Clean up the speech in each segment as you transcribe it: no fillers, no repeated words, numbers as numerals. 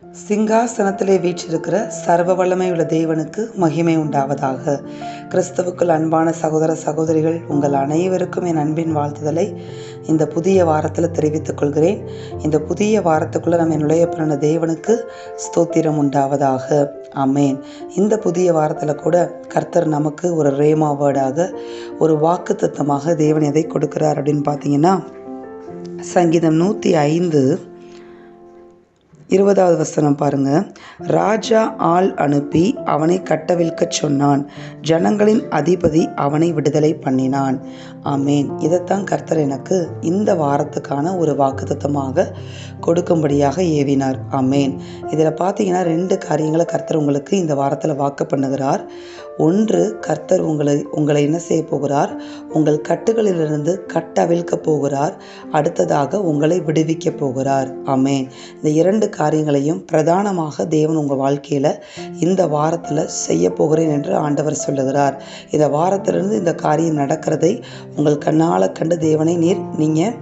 சிங்காசனத்திலே வீற்றிருக்கிற சர்வ வல்லமையுள்ள தேவனுக்கு மகிமை உண்டாவதாக. கிறிஸ்துவுக்குள் அன்பான சகோதர சகோதரிகள், உங்கள் அனைவருக்கும் என் அன்பின் வாழ்த்துதலை இந்த புதிய வாரத்தில் தெரிவித்துக் கொள்கிறேன். இந்த புதிய வாரத்துக்குள்ளே நம்ம நுழைய பண்ண தேவனுக்கு ஸ்தோத்திரம் உண்டாவதாக. ஆமேன். இந்த புதிய வாரத்தில் கூட கர்த்தர் நமக்கு ஒரு ரேமா வேர்டாக, ஒரு வாக்கு தத்தமாக தேவன் எதை கொடுக்கிறார் அப்படின்னு பார்த்தீங்கன்னா, சங்கீதம் 105:20 பாருங்க. ராஜா ஆள் அனுப்பி அவனை கட்டவிழ்க்கச் சொன்னான், ஜனங்களின் அதிபதி அவனை விடுதலை பண்ணினான். ஆமேன். இதைத்தான் கர்த்தர் எனக்கு இந்த வாரத்துக்கான ஒரு வாக்குத்தத்தமாக கொடுக்கும்படியாக ஏவினார். ஆமேன். இதில் பார்த்தீங்கன்னா 2 காரியங்களை கர்த்தர் உங்களுக்கு இந்த வாரத்தில் வாக்கு பண்ணுகிறார். ஒன்று, கர்த்தர் உங்களை என்ன செய்ய போகிறார்? உங்கள் கட்டுகளிலிருந்து கட்டவிழ்க்க போகிறார். அடுத்ததாக உங்களை விடுவிக்க போகிறார். ஆமேன். இந்த 2 காரியங்களையும் பிரதானமாக தேவன் உங்கள் வாழ்க்கையில் இந்த வாரத்தில் செய்ய போகிறேன் என்று ஆண்டவர் சொல்லுகிறார். இந்த வாரத்திலிருந்து இந்த காரியம் நடக்கிறதை உங்கள் கண்ணால் கண்டு தேவனை நீங்கள்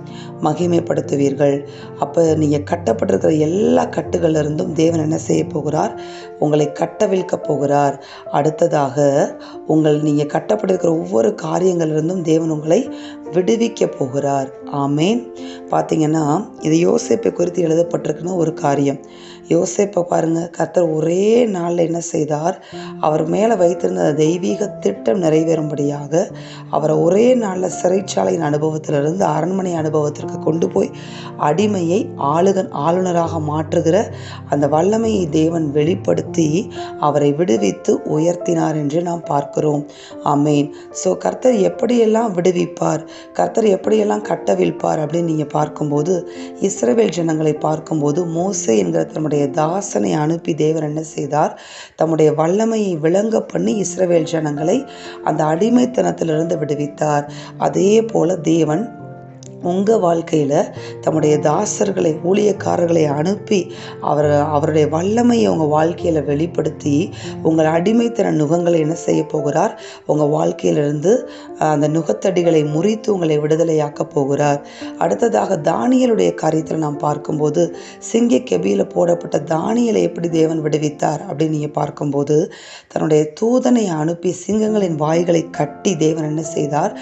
மகிமைப்படுத்துவீர்கள். அப்போ நீங்கள் கட்டப்பட்டிருக்கிற எல்லா கட்டுகளிலிருந்தும் தேவன் என்ன செய்ய போகிறார்? உங்களை கட்டவிழ்க்க போகிறார். அடுத்ததாக நீங்கள் கட்டப்பட்டிருக்கிற ஒவ்வொரு காரியங்களிலிருந்தும் தேவன் உங்களை விடுவிக்க போகிறார். ஆமேன். பார்த்தீங்கன்னா, இது யோசேப்பை குறித்து எழுதப்பட்டிருக்குன்னு ஒரு காரியம். யோசேப்பை பாருங்க, கர்த்தர் ஒரே நாளில் என்ன செய்தார்? அவர் மேலே வைத்திருந்த தெய்வீக திட்டம் நிறைவேறும்படியாக அவரை ஒரே நாளில் சிறைச்சாலையின் அனுபவத்திலிருந்து அரண்மனை அனுபவத்திற்கு கொண்டு போய் அடிமையை ஆளுநராக மாற்றுகிற அந்த வல்லமையை தேவன் வெளிப்படுத்தி அவரை விடுவித்து உயர்த்தினார் என்று நாம் பார்க்கிறோம். ஆமேன். ஸோ கர்த்தர் எப்படியெல்லாம் விடுவிப்பார், கர்த்தர் எப்படியெல்லாம் கட்டவிழ்ப்பார் அப்படின்னு நீங்கள் பார்க்கும்போது, இஸ்ரவேல் ஜனங்களை பார்க்கும்போது மோசே என்கிற தம்முடைய தாசனை அனுப்பி தேவன் என்ன செய்தார்? தம்முடைய வல்லமையை விளங்க பண்ணி இஸ்ரவேல் ஜனங்களை அந்த அடிமைத்தனத்திலிருந்து விடுவித்தார். அதே போல தேவன் உங்கள் வாழ்க்கையில் தம்முடைய தாசர்களை, ஊழியக்காரர்களை அனுப்பி அவருடைய வல்லமையை உங்கள் வாழ்க்கையில் வெளிப்படுத்தி உங்கள் அடிமைத்தன நுகங்களை என்ன செய்ய போகிறார்? உங்கள் வாழ்க்கையிலிருந்து அந்த நுகத்தடிகளை முறித்து உங்களை விடுதலையாக்க போகிறார். அடுத்ததாக தானியேலுடைய காரியத்தில் நாம் பார்க்கும்போது, சிங்க கெபியில் போடப்பட்ட தானியேலை எப்படி தேவன் விடுவித்தார் அப்படின்னு நீங்கள் பார்க்கும்போது, தன்னுடைய தூதனை அனுப்பி சிங்கங்களின் வாய்களை கட்டி தேவன் என்ன செய்தார்?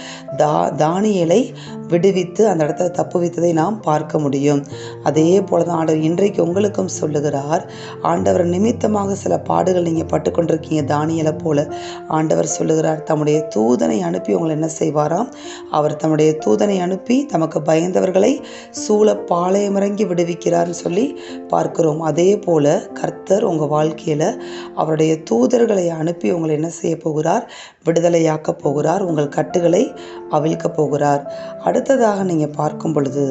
தானியேலை விடுவித்து அந்த இடத்துல தப்புவித்ததை நாம் பார்க்க முடியும். அதே போலதான் ஆண்டவர் இன்றைக்கு உங்களுக்கும் சொல்லுகிறார். ஆண்டவர் நிமித்தமாக சில பாடுகள் நீங்கள் பட்டுக்கொண்டிருக்கீங்க. தானியேலை போல ஆண்டவர் சொல்லுகிறார், தம்முடைய தூதனை அனுப்பி உங்களை என்ன செய்வாராம்? அவர் தம்முடைய தூதனை அனுப்பி தமக்கு பயந்தவர்களை சூழ பாளையமிறங்கி விடுவிக்கிறார்னு சொல்லி பார்க்கிறோம். அதே போல கர்த்தர் உங்கள் வாழ்க்கையில் அவருடைய தூதர்களை அனுப்பி உங்களை என்ன செய்ய போகிறார்? விடுதலையாக்க போகிறார். உங்கள் கட்டுகளை அவிழ்க்க போகிறார். அடுத்ததாக நீங்கள் பார்க்கும் பொழுது,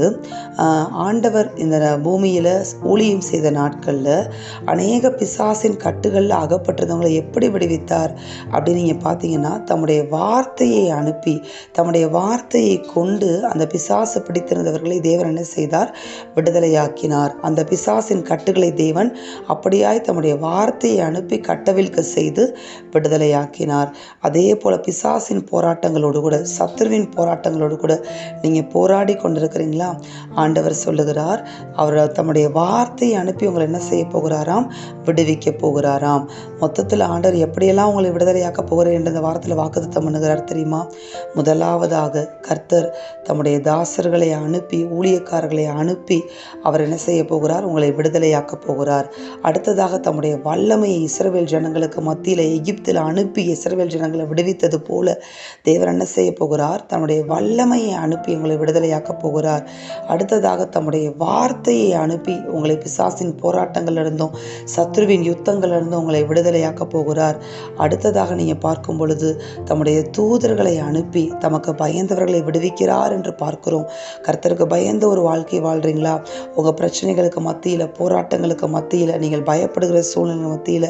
ஆண்டவர் இந்த பூமியில் ஊழியம் செய்த நாட்களில் அநேக பிசாசின் கட்டுகளில் அகப்பட்டிருந்தவங்களை எப்படி விடுவித்தார் அப்படின்னு நீங்கள் பார்த்தீங்கன்னா, தம்முடைய வார்த்தையை அனுப்பி, தம்முடைய வார்த்தையை கொண்டு அந்த பிசாசு பிடித்திருந்தவர்களை தேவன் என்ன செய்தார்? விடுதலையாக்கினார். அந்த பிசாசின் கட்டுகளை தேவன் அப்படியாய் தம்முடைய வார்த்தையை அனுப்பி கட்டவிழ்க்க செய்து விடுதலையாக்கினார். அதே போல பிசாசின் போராட்டங்களோடு கூட, சத்துருவின் போராட்டங்களோடு கூட நீங்கள் போராடி கொண்டிருக்கிறீங்களா? ஆண்டவர் சொல்லுகிறார், அவர் தம்முடைய வார்த்தையை அனுப்பி உங்களை என்ன செய்ய போகிறாராம்? விடுவிக்க போகிறாராம். மொத்தத்தில் ஆண்டவர் எப்படியெல்லாம் உங்களை விடுதலையாக்க போகிறார் என்று இந்த வாரத்தில் வாக்குத்தத்தம் பண்ணுகிறார் தெரியுமா? முதலாவதாக கர்த்தர் தம்முடைய தாசர்களை அனுப்பி, ஊழியக்காரர்களை அனுப்பி அவர் என்ன செய்ய போகிறார்? உங்களை விடுதலையாக்க போகிறார். அடுத்ததாக தம்முடைய வல்லமையை இஸ்ரவேல் ஜனங்களுக்கு மத்தியில் எகிப்தில் அனுப்பி இஸ்ரவேல் ஜனங்களை விடுவித்தது போல தேவன் என்ன செய்ய போகிறார்? தம்முடைய வல்லமையை அனுப்பி உங்களை விடுதலையாக்க போகிறார். அடுத்ததாக தம்முடைய வார்த்தையை அனுப்பி உங்களை பிசாசின் போராட்டங்கள் இருந்தும் சத்ருவின் யுத்தங்கள் இருந்தும் உங்களை விடுதலையாக்க போகிறார். அடுத்ததாக நீங்கள் பார்க்கும் பொழுது தம்முடைய தூதர்களை அனுப்பி தமக்கு பயந்தவர்களை விடுவிக்கிறார் என்று பார்க்கிறோம். கர்த்தருக்கு பயந்த ஒரு வாழ்க்கை வாழ்றீங்களா? உங்கள் பிரச்சனைகளுக்கு மத்தியில், போராட்டங்களுக்கு மத்தியில், நீங்கள் பயப்படுகிற சூழ்நிலை மத்தியில்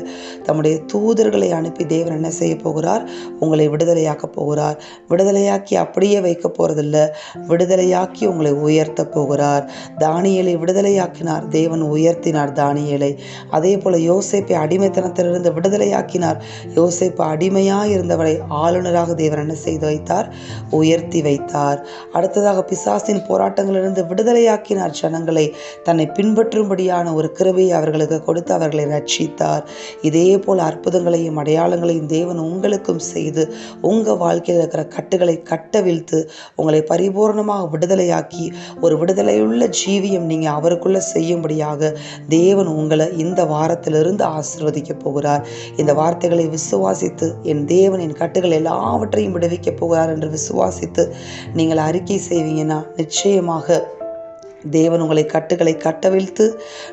தம்முடைய தூதர்களை அனுப்பி தேவன் என்ன செய்ய போகிறார்? உங்களை விடுதலையாக்க போகிறார். விடுதலையாக்கி அப்படியே வைக்க போறதில்ல, விடுதலை விடுதலையாக்கி உங்களை உயர்த்த போகிறார். தானியேலை விடுதலையாக்கினார், தேவன் உயர்த்தினார் தானியேலை. அதே போல யோசேப்பை அடிமைத்தனத்திலிருந்து விடுதலையாக்கினார். யோசேப்பு அடிமையாய் இருந்தவரை ஆளுநராக தேவன் என்ன செய்து வைத்தார்? உயர்த்தி வைத்தார். அடுத்ததாக பிசாசின் போராட்டங்களிலிருந்து விடுதலையாக்கினார். ஜனங்களை தன்னை பின்பற்றும்படியான ஒரு கிருபையை அவர்களுக்கு கொடுத்து அவர்களை ரட்சித்தார். இதே போல அற்புதங்களையும் அடையாளங்களையும் தேவன் உங்களுக்கும் செய்து உங்கள் வாழ்க்கையில் இருக்கிற கட்டுகளை கட்டவிழ்த்து உங்களை பரிபூர்ணமாக விடுதலையாக்கி ஒரு விடுதலையுள்ள ஜீவியம் நீங்கள் அவருக்குள்ள செய்யும்படியாக தேவன் உங்களை இந்த வாரத்திலிருந்து ஆசீர்வதிக்க போகிறார். இந்த வார்த்தைகளை விசுவாசித்து என் தேவன் என் கட்டுகள் எல்லாவற்றையும் விடுவிக்க போகிறார் என்று விசுவாசித்து நீங்கள் அறிக்கை செய்வீங்கன்னா நிச்சயமாக தேவன் உங்களை கட்டுகளை கட்டவிழ்த்து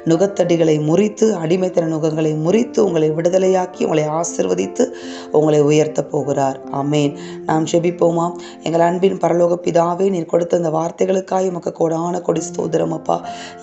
நுகத்தடிகளை முறித்து அடிமைத்தன நுகங்களை முறித்து உங்களை விடுதலையாக்கி உங்களை ஆசிர்வதித்து உங்களை உயர்த்த போகிறார். ஆமேன். நாம் ஜெபிப்போமா? எங்கள் அன்பின் பரலோக பிதாவே, நீர் கொடுத்த இந்த வார்த்தைகளுக்காக உமக்கு கோடான கொடி ஸ்தோத்திரம் அப்பா.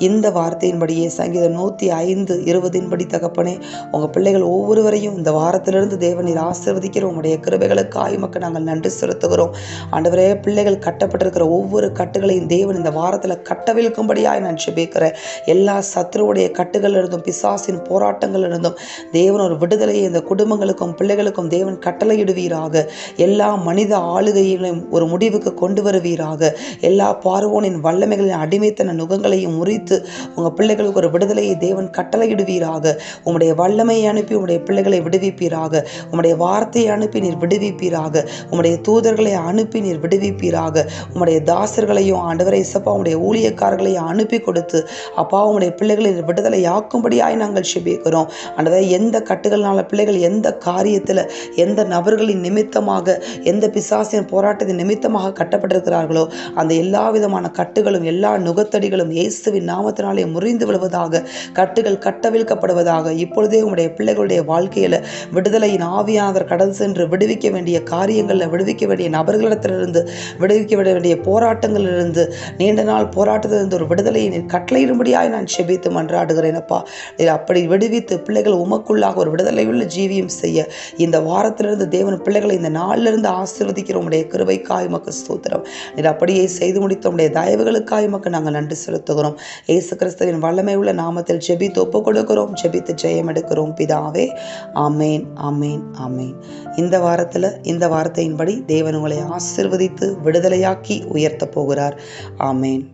இந்த வார்த்தையின்படியே சங்கீதம் 105:20 தகப்பனே, உங்கள் பிள்ளைகள் ஒவ்வொருவரையும் இந்த வாரத்திலிருந்து தேவன் நீர் ஆசீர்வதிக்கிற உங்களுடைய கிருபைகளுக்காக உமக்கு நாங்கள் நன்றி செலுத்துகிறோம். ஆண்டவரே, பிள்ளைகள் கட்டப்பட்டிருக்கிற ஒவ்வொரு கட்டுகளையும் தேவன் இந்த வாரத்தில் கட்டவில்லை நான் ஜெபிக்கிறேன். எல்லா சத்துருவுடைய கட்டுகள் இருந்தும் பிசாசின் போராட்டங்கள் இருந்தும் தேவன் ஒரு விடுதலையை இந்த குடும்பங்களுக்கும் பிள்ளைகளுக்கும் தேவன் கட்டளையிடுவீராக. எல்லா மனித ஆளுகைகளையும் ஒரு முடிவுக்கு கொண்டு வருவீராக. எல்லா பார்வோனின் வல்லமைகளின் அடிமைத்தன நுகங்களையும் முறித்து உங்கள் பிள்ளைகளுக்கு ஒரு விடுதலையை தேவன் கட்டளையிடுவீராக. உம்முடைய வல்லமையை அனுப்பி உம்முடைய பிள்ளைகளை விடுவிப்பீராக. உம்முடைய வார்த்தையை அனுப்பி நீர் விடுவிப்பீராக. உம்முடைய தூதர்களை அனுப்பி நீர் விடுவிப்பீராக. உம்முடைய தாசர்களையும் ஆண்டவரை இயேசுப்பா உம்முடைய ஊழியக்காரர்கள் அனுப்பி கொடுத்து அப்பா உம்முடைய பிள்ளைகளை விடுதலை ஆக்கும்படியாய் நாங்கள் ஜெபிக்கிறோம். ஆண்டவரே, எந்த கட்டுகள்னால பிள்ளைகள் எந்த காரியத்தில் எந்த நபர்களின் நிமித்தமாக எந்த பிசாசின் போராட்டத்தின் நிமித்தமாக கட்டப்பட்டிருக்கிறார்களோ அந்த எல்லா விதமான கட்டுகளும் எல்லா நுகத்தடிகளும் இயேசுவின் நாமத்தினாலே முறிந்து விழுவதாக. கட்டுகள் கட்டவிழ்க்கப்படுவதாக. இப்பொழுதே உம்முடைய பிள்ளைகளுடைய வாழ்க்கையில் விடுதலையின் ஆவியானவர் கடந்து சென்று விடுவிக்க வேண்டிய காரியங்களில் விடுவிக்க வேண்டிய நபர்களிடத்திலிருந்து விடுவிக்க வேண்டிய போராட்டங்களிலிருந்து நீண்ட நாள் போராட்டத்திலிருந்து ஒரு விடுதலையை நீர் கட்டளையிடும்படியாய் நான் செபித்து மன்றாடுகிறேன் அப்பா. நீர் அப்படி விடுவித்து பிள்ளைகள் உமக்குள்ளாக ஒரு விடுதலையுள்ள ஜீவியம் செய்ய இந்த வாரத்திலிருந்து தேவன் பிள்ளைகளை இந்த நாளிலிருந்து ஆசீர்வதிக்கிற உம்முடைய கிருபைக்காய் உமக்கு ஸ்தோத்திரம். நீர் அப்படியே செய்து முடித்த உம்முடைய தயவுகளுக்காய் உமக்கு நாங்கள் நன்றி செலுத்துகிறோம். இயேசு கிறிஸ்துவின் வல்லமை உள்ள நாமத்தில் ஜெபித்து ஒப்புக் கொடுக்கிறோம். ஜெபித்து ஜெயம் எடுக்கிறோம் பிதாவே. ஆமேன், ஆமேன், ஆமேன். இந்த வாரத்தில் இந்த வார்த்தையின்படி தேவன் உங்களை ஆசீர்வதித்து விடுதலையாக்கி உயர்த்த போகிறார். ஆமேன்.